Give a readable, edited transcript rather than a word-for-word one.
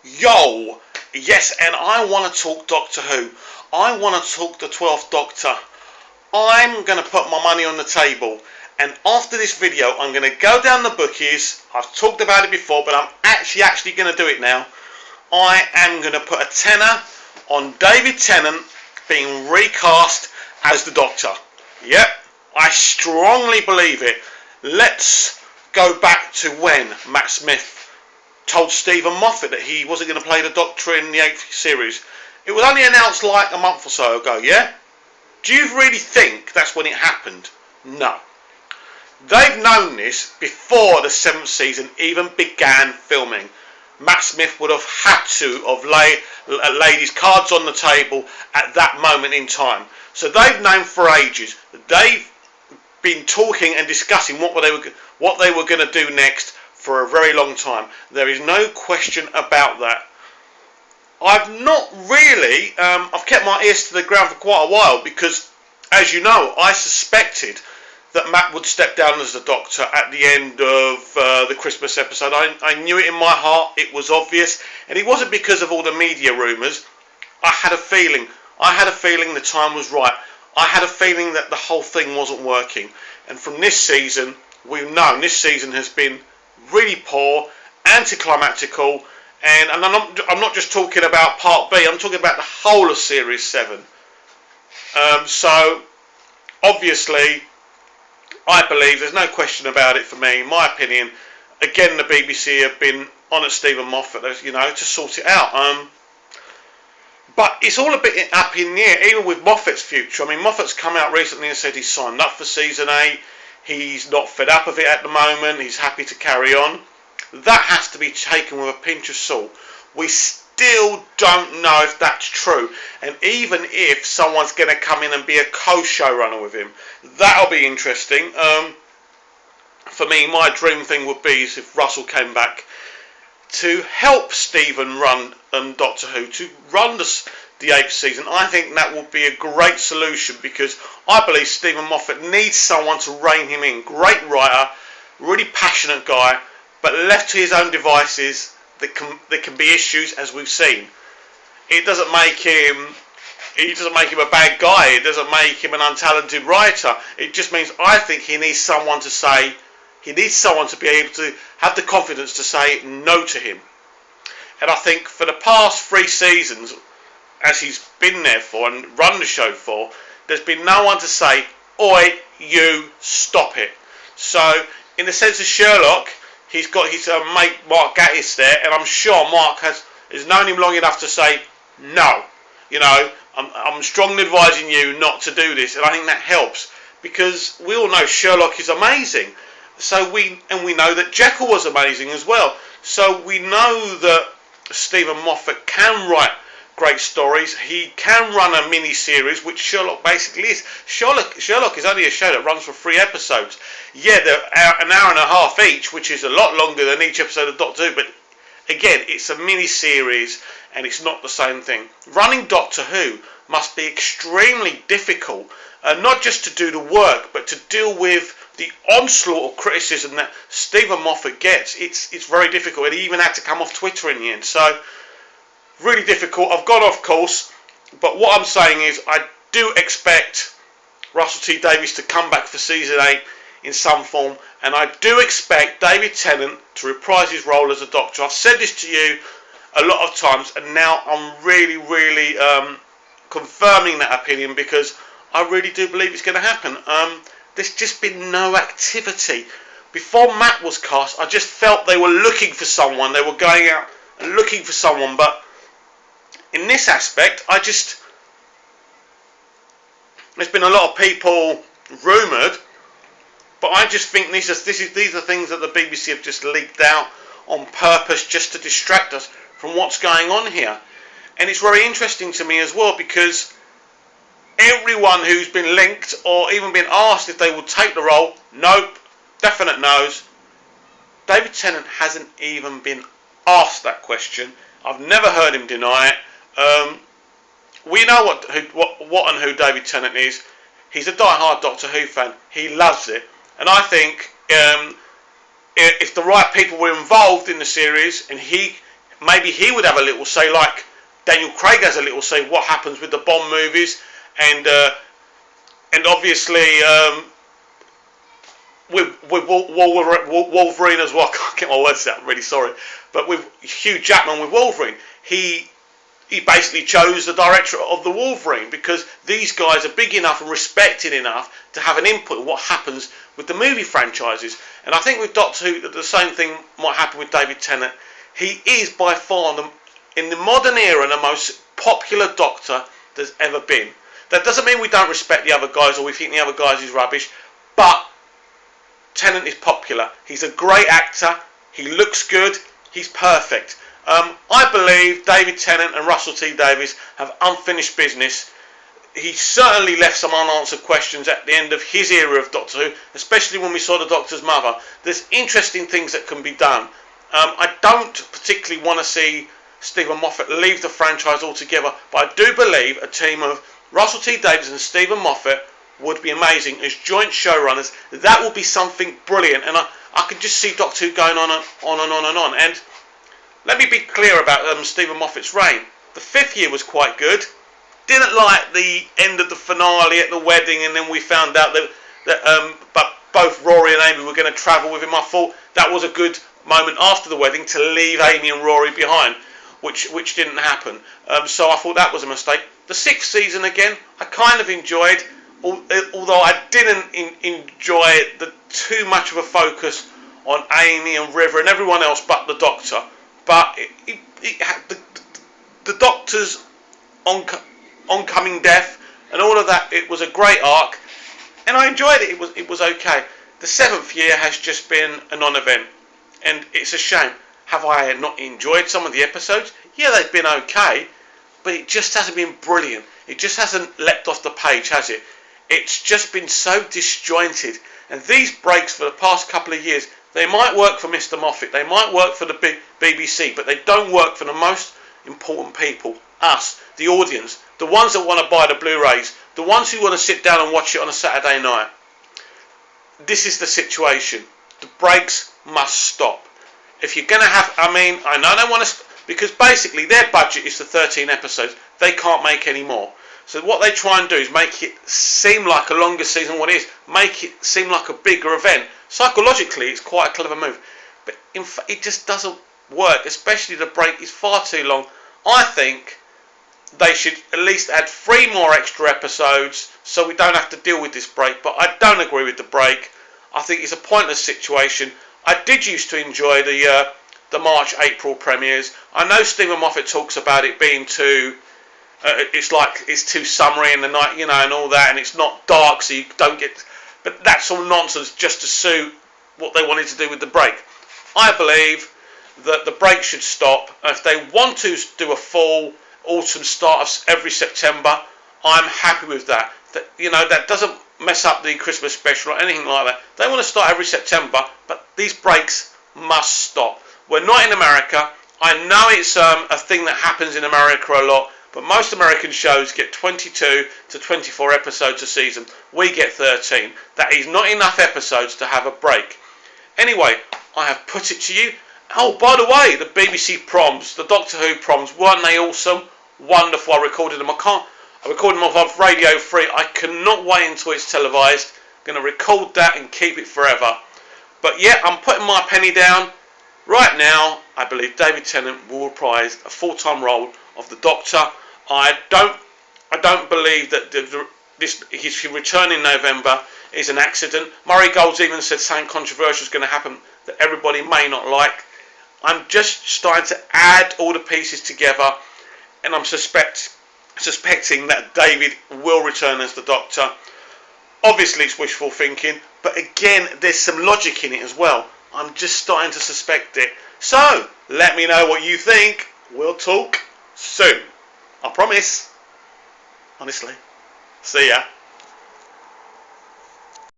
Yo, yes, and I want to talk Doctor Who. I want to talk the 12th Doctor. I'm going to put my money on the table. And after this video, I'm going to go down the bookies. I've talked about it before, but I'm actually going to do it now. I am going to put a tenner on David Tennant being recast as the Doctor. Yep, I strongly believe it. Let's go back to when Matt Smith told Stephen Moffat that he wasn't going to play the Doctor in the 8th series. It was only announced like a month or so ago, yeah? Do you really think that's when it happened? No. They've known this before the 7th season even began filming. Matt Smith would have had to have laid his cards on the table at that moment in time. So they've known for ages. They've been talking and discussing what they were going to do next for a very long time. There is no question about that. I've not really, I've kept my ears to the ground for quite a while because, as you know, I suspected that Matt would step down as the Doctor at the end of the Christmas episode. I knew it in my heart, it was obvious, and it wasn't because of all the media rumours. I had a feeling the time was right. I had a feeling that the whole thing wasn't working. And from this season, we've known this season has been really poor, anticlimactical, and I'm not just talking about Part B, I'm talking about the whole of Series 7. So, obviously, I believe, there's no question about it for me, in my opinion, again the BBC have been on at Stephen Moffat, to sort it out. But it's all a bit up in the air, even with Moffat's future. I mean, Moffat's come out recently and said he's signed up for Season 8. He's not fed up of it at the moment. He's happy to carry on. That has to be taken with a pinch of salt. We still don't know if that's true. And even if someone's going to come in and be a co-showrunner with him, that'll be interesting. For me, my dream thing would be is if Russell came back to help Stephen run Doctor Who, to run the 8th season. I think that would be a great solution because I believe Stephen Moffat needs someone to rein him in. Great writer, really passionate guy, but left to his own devices, there can be issues, as we've seen. It doesn't make him a bad guy. It doesn't make him an untalented writer. It just means I think he needs someone to say. He needs someone to be able to have the confidence to say no to him. And I think for the past 3 seasons, as he's been there for and run the show for, there's been no one to say, "Oi, you, stop it." So, in the sense of Sherlock, he's got his mate Mark Gatiss there, and I'm sure Mark has known him long enough to say, "No, I'm strongly advising you not to do this," and I think that helps because we all know Sherlock is amazing. So we know that Jekyll was amazing as well. So we know that Stephen Moffat can write great stories. He can run a mini-series, which Sherlock basically is. Sherlock is only a show that runs for 3 episodes. Yeah, they're an hour and a half each, which is a lot longer than each episode of Doctor Who, but again, it's a mini-series and it's not the same thing. Running Doctor Who must be extremely difficult, not just to do the work, but to deal with the onslaught of criticism that Stephen Moffat gets. It's very difficult, and he even had to come off Twitter in the end. So, really difficult. I've gone off course, but what I'm saying is I do expect Russell T Davies to come back for Season 8 in some form, and I do expect David Tennant to reprise his role as a Doctor. I've said this to you a lot of times, and now I'm really confirming that opinion because I really do believe it's going to happen. There's just been no activity. Before Matt was cast, I just felt they were looking for someone. They were going out and looking for someone, but in this aspect, there's been a lot of people rumoured, but I just think these are things that the BBC have just leaked out on purpose just to distract us from what's going on here. And it's very interesting to me as well because everyone who's been linked or even been asked if they would take the role, nope, definite no's. David Tennant hasn't even been asked that question. I've never heard him deny it. We know what and who David Tennant is. He's a die-hard Doctor Who fan. He loves it, and I think if the right people were involved in the series and he maybe he would have a little say, like Daniel Craig has a little say what happens with the Bond movies, and obviously with Wolverine as well. I can't get my words out. I'm really sorry, but with Hugh Jackman with Wolverine, he basically chose the director of the Wolverine because these guys are big enough and respected enough to have an input in what happens with the movie franchises. And I think with Doctor Who, the same thing might happen with David Tennant. He is by far, in the modern era, the most popular Doctor there's ever been. That doesn't mean we don't respect the other guys or we think the other guys is rubbish, but Tennant is popular. He's a great actor. He looks good. He's perfect. I believe David Tennant and Russell T Davies have unfinished business. He certainly left some unanswered questions at the end of his era of Doctor Who, especially when we saw the Doctor's mother. There's interesting things that can be done. I don't particularly want to see Stephen Moffat leave the franchise altogether, but I do believe a team of Russell T Davies and Stephen Moffat would be amazing as joint showrunners. That would be something brilliant, and I could just see Doctor Who going on and on and on. And let me be clear about Stephen Moffat's reign. The 5th year was quite good. Didn't like the end of the finale at the wedding, and then we found out that but both Rory and Amy were going to travel with him. I thought that was a good moment after the wedding to leave Amy and Rory behind, which didn't happen. So I thought that was a mistake. The 6th season again, I kind of enjoyed, although I didn't enjoy too much of a focus on Amy and River and everyone else but the Doctor. But it had the Doctor's oncoming death and all of that. It was a great arc, and I enjoyed it. It was okay. The 7th year has just been a non-event, and it's a shame. Have I not enjoyed some of the episodes? Yeah, they've been okay, but it just hasn't been brilliant. It just hasn't leapt off the page, has it? It's just been so disjointed. And these breaks for the past couple of years, they might work for Mr. Moffat, they might work for the BBC, but they don't work for the most important people, us, the audience, the ones that want to buy the Blu-rays, the ones who want to sit down and watch it on a Saturday night. This is the situation. The breaks must stop. If you're going to have, I know they want to, because basically their budget is for 13 episodes. They can't make any more. So what they try and do is make it seem like a longer season than what it is. Make it seem like a bigger event. Psychologically, it's quite a clever move. But in fact, it just doesn't work, especially the break is far too long. I think they should at least add 3 more extra episodes so we don't have to deal with this break. But I don't agree with the break. I think it's a pointless situation. I did used to enjoy the March-April premieres. I know Stephen Moffat talks about it being too... it's too summery in the night, and all that, and it's not dark, so you don't get... But that's all nonsense just to suit what they wanted to do with the break. I believe that the break should stop. If they want to do a full autumn start of every September, I'm happy with that. That doesn't mess up the Christmas special or anything like that. They want to start every September, but these breaks must stop. We're not in America. I know it's a thing that happens in America a lot, but most American shows get 22 to 24 episodes a season. We get 13. That is not enough episodes to have a break. Anyway, I have put it to you. Oh, by the way, the BBC proms, the Doctor Who proms, weren't they awesome? Wonderful. I recorded them. I recorded them off Radio 3. I cannot wait until it's televised. I'm going to record that and keep it forever. But yeah, I'm putting my penny down. Right now, I believe David Tennant will reprise a full-time role of the Doctor. I don't believe that his return in November is an accident. Murray Gold's even said something controversial is going to happen that everybody may not like. I'm just starting to add all the pieces together, and I'm suspecting that David will return as the Doctor. Obviously, it's wishful thinking, but again, there's some logic in it as well. I'm just starting to suspect it. So, let me know what you think. We'll talk soon. I promise. Honestly. See ya.